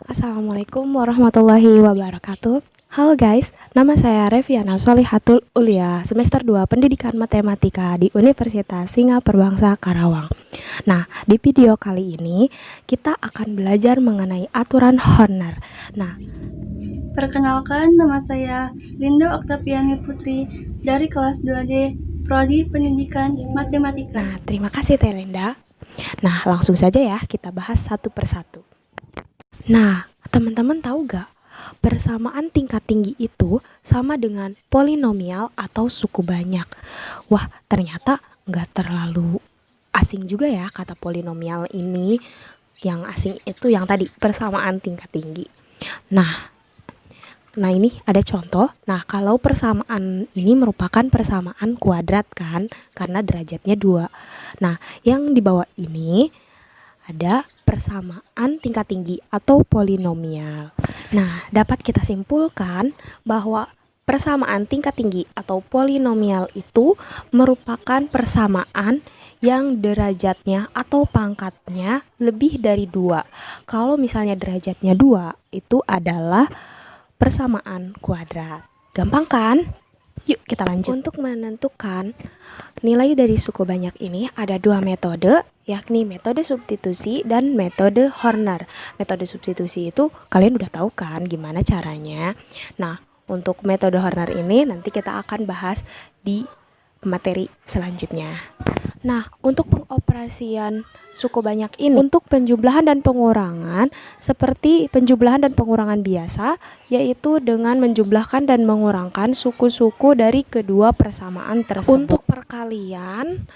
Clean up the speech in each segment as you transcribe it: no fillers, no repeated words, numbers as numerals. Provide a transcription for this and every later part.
Assalamualaikum warahmatullahi wabarakatuh. Halo guys, nama saya Reviana Solihatul Ulia, semester 2 Pendidikan Matematika di Universitas Singa Perbangsa Karawang. Nah, di video kali ini kita akan belajar mengenai aturan Horner. Nah, perkenalkan, nama saya Linda Oktaviani Putri dari kelas 2D Prodi Pendidikan Matematika. terima kasih Teh Linda. Nah, langsung saja ya kita bahas satu persatu. Nah, teman-teman tahu gak? Persamaan tingkat tinggi itu sama dengan polinomial atau suku banyak. Wah, ternyata nggak terlalu asing juga ya kata polinomial ini. Yang asing itu yang tadi, persamaan tingkat tinggi. Nah ini ada contoh. Nah, kalau persamaan ini merupakan persamaan kuadrat kan, karena derajatnya 2. Nah, yang di bawah ini ada persamaan tingkat tinggi atau polinomial. Nah, dapat kita simpulkan bahwa persamaan tingkat tinggi atau polinomial itu merupakan persamaan yang derajatnya atau pangkatnya lebih dari 2. Kalau misalnya derajatnya 2, itu adalah persamaan kuadrat. Gampang kan? Yuk kita lanjut. Untuk menentukan nilai dari suku banyak ini ada dua metode, yakni metode substitusi dan metode Horner. Metode substitusi itu kalian udah tahu kan gimana caranya. Nah, untuk metode Horner ini nanti kita akan bahas di materi selanjutnya. Nah, untuk pengoperasian suku banyak ini, untuk penjumlahan dan pengurangan, seperti penjumlahan dan pengurangan biasa, yaitu dengan menjumlahkan dan mengurangkan suku-suku dari kedua persamaan tersebut. Untuk perkalian,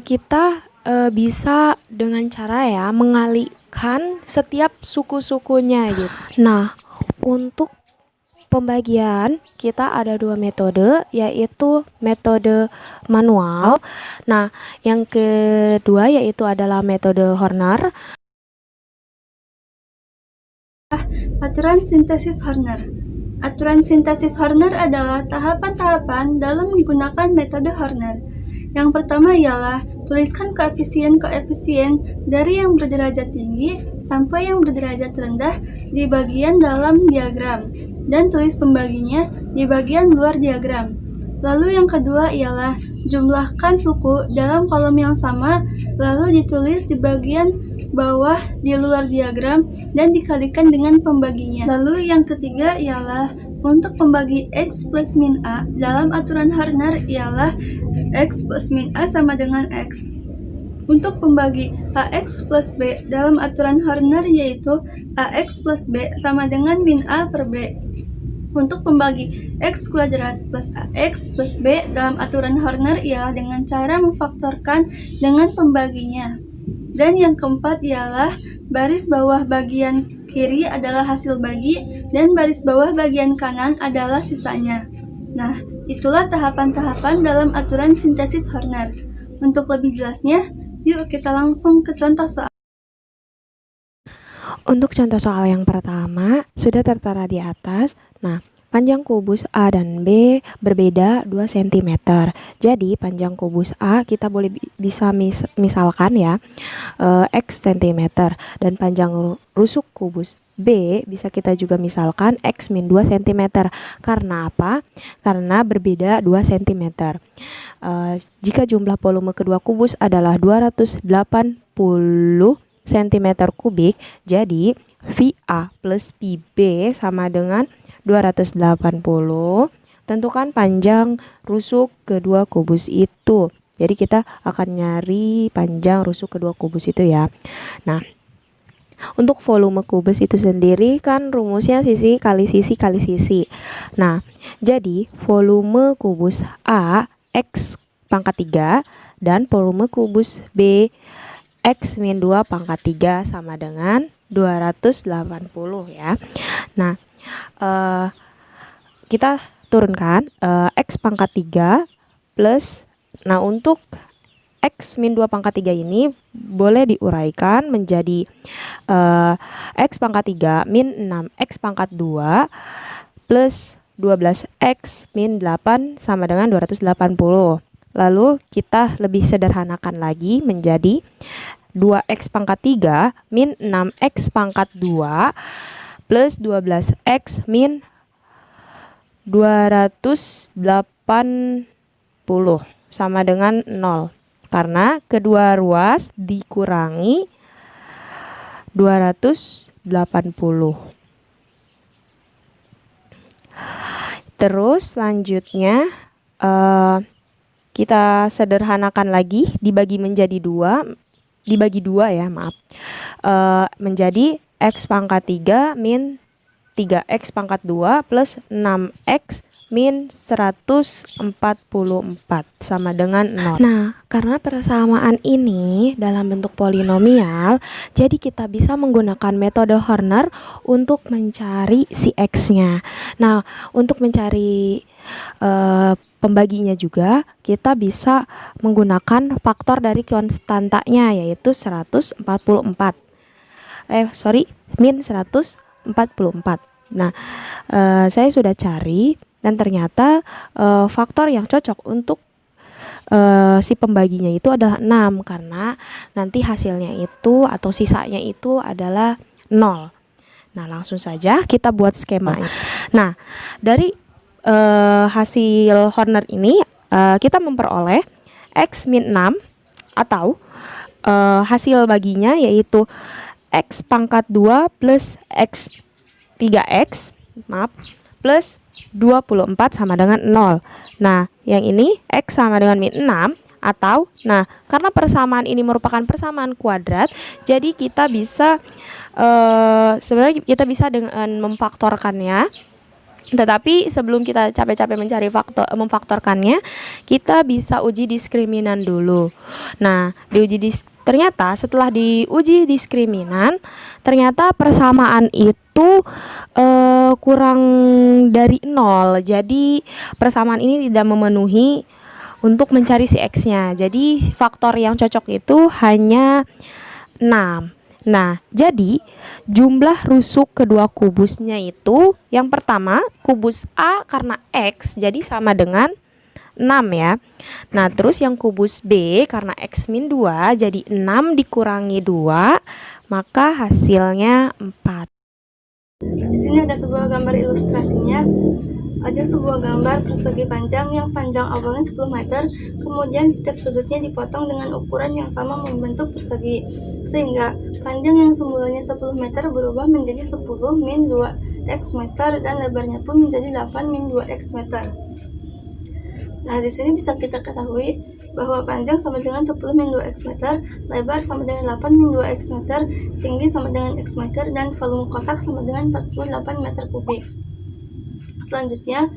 kita bisa dengan cara ya mengalihkan setiap suku-sukunya gitu. Nah, untuk pembagian kita ada dua metode, yaitu metode manual. Nah, yang kedua yaitu adalah metode Horner. Aturan sintesis Horner. Aturan sintesis Horner adalah tahapan-tahapan dalam menggunakan metode Horner. Yang pertama ialah tuliskan koefisien-koefisien dari yang berderajat tinggi sampai yang berderajat rendah di bagian dalam diagram, dan tulis pembaginya di bagian luar diagram. Lalu yang kedua ialah jumlahkan suku dalam kolom yang sama, lalu ditulis di bagian bawah di luar diagram dan dikalikan dengan pembaginya. Lalu yang ketiga ialah untuk pembagi X plus min A dalam aturan Horner ialah X plus min A sama dengan X. Untuk pembagi AX plus B dalam aturan Horner yaitu AX plus B sama dengan min A per B. Untuk pembagi X kuadrat plus AX plus B dalam aturan Horner ialah dengan cara memfaktorkan dengan pembaginya. Dan yang keempat ialah baris bawah bagian kiri adalah hasil bagi dan baris bawah bagian kanan adalah sisanya. Nah, itulah tahapan-tahapan dalam aturan sintesis Horner. Untuk lebih jelasnya, yuk kita langsung ke contoh soal. Untuk contoh soal yang pertama sudah tertera di atas. Nah, panjang kubus A dan B berbeda 2 cm. Jadi panjang kubus A kita boleh bisa misalkan ya X cm, dan panjang rusuk kubus B bisa kita juga misalkan X min 2 cm. Karena apa? Karena berbeda 2 cm. Jika jumlah volume kedua kubus adalah 280 cm kubik, jadi VA plus VB sama dengan 280. Tentukan panjang rusuk kedua kubus itu. Jadi kita akan nyari panjang rusuk kedua kubus itu ya. Nah, untuk volume kubus itu sendiri kan rumusnya sisi kali sisi kali sisi. Nah, jadi volume kubus A X pangkat 3 dan volume kubus B X min 2 pangkat 3 sama dengan 280 ya. Nah, kita turunkan X pangkat 3 plus, nah untuk X min 2 pangkat 3 ini boleh diuraikan menjadi X pangkat 3 min 6X pangkat 2 plus 12X min 8 sama dengan 280. Lalu kita lebih sederhanakan lagi menjadi 2x pangkat 3 min 6x pangkat 2 plus 12x min 280 sama dengan 0. Karena kedua ruas dikurangi 280. Terus selanjutnya kita sederhanakan lagi, dibagi menjadi 2, dibagi 2 ya, maaf. Menjadi x pangkat 3 min 3x pangkat 2 plus 6x min 144 sama dengan 0. Nah, karena persamaan ini dalam bentuk polinomial, jadi kita bisa menggunakan metode Horner untuk mencari si x-nya. Nah, untuk mencari pembaginya juga, kita bisa menggunakan faktor dari konstantanya, yaitu 144. Min 144. Nah, saya sudah cari dan ternyata faktor yang cocok untuk si pembaginya itu adalah 6, karena nanti hasilnya itu atau sisanya itu adalah 0. Nah, langsung saja kita buat skemanya. Nah, dari hasil Horner ini kita memperoleh x min 6 atau hasil baginya yaitu x pangkat 2 plus x 3x plus 24 sama dengan 0. Nah, yang ini x sama dengan min 6 atau, nah, karena persamaan ini merupakan persamaan kuadrat, jadi kita bisa sebenarnya kita bisa dengan memfaktorkannya. Tetapi sebelum kita capek-capek mencari memfaktorkannya, kita bisa uji diskriminan dulu. Nah, ternyata setelah diuji diskriminan, ternyata persamaan itu kurang dari 0. Jadi persamaan ini tidak memenuhi untuk mencari si x-nya. Jadi faktor yang cocok itu hanya 6. Nah, jadi jumlah rusuk kedua kubusnya itu, yang pertama kubus A karena X jadi sama dengan 6 ya. Nah, terus yang kubus B karena X min 2 jadi 6 dikurangi 2, maka hasilnya 4. Di sini ada sebuah gambar ilustrasinya. Ada sebuah gambar persegi panjang yang panjang awalnya 10 meter, kemudian setiap sudutnya dipotong dengan ukuran yang sama membentuk persegi, sehingga panjang yang semulanya 10 meter berubah menjadi 10 min 2x meter dan lebarnya pun menjadi 8 min 2x meter. Nah, di sini bisa kita ketahui bahwa panjang sama dengan 10 min 2x meter, lebar sama dengan 8 min 2x meter, tinggi sama dengan x meter, dan volume kotak sama dengan 48 meter kubik. Selanjutnya,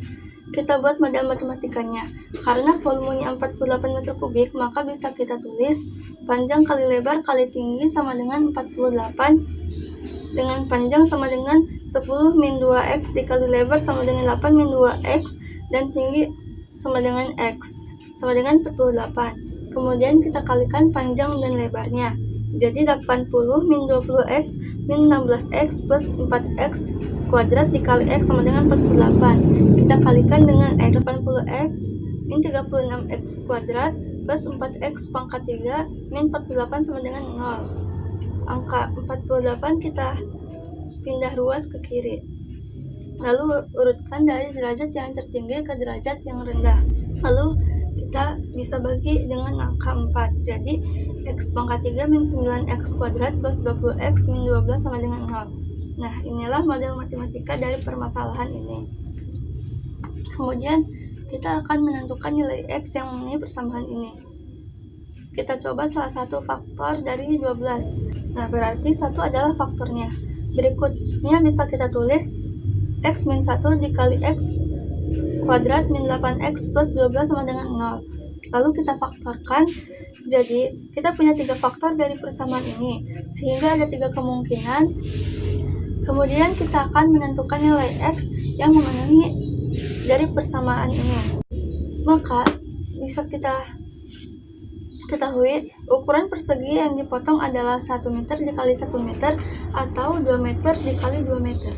kita buat model matematikanya. Karena volumenya 48 meter kubik, maka bisa kita tulis panjang kali lebar kali tinggi sama dengan 48, dengan panjang sama dengan 10 min 2x dikali lebar sama dengan 8 min 2x, dan tinggi sama dengan x, sama dengan 48. Kemudian kita kalikan panjang dan lebarnya. Jadi 80 min 20x min 16x plus 4x kuadrat dikali x sama dengan 48. Kita kalikan dengan x. 80x min 36x kuadrat plus 4x pangkat 3 min 48 sama dengan 0. Angka 48 kita pindah ruas ke kiri. Lalu urutkan dari derajat yang tertinggi ke derajat yang rendah. Lalu kita bisa bagi dengan angka 4. Jadi x pangkat 3 min 9x kuadrat plus 20x min 12 sama dengan 0. Nah, inilah model matematika dari permasalahan ini. Kemudian kita akan menentukan nilai x yang memenuhi persamaan ini. Kita coba salah satu faktor dari 12. Nah, berarti 1 adalah faktornya. Berikutnya bisa kita tulis x min 1 dikali x kuadrat min 8x plus 12 sama dengan 0. Lalu kita faktorkan. Jadi kita punya 3 faktor dari persamaan ini, sehingga ada 3 kemungkinan. Kemudian kita akan menentukan nilai x yang memenuhi dari persamaan ini. Maka bisa kita ketahui ukuran persegi yang dipotong adalah 1 meter dikali 1 meter atau 2 meter dikali 2 meter.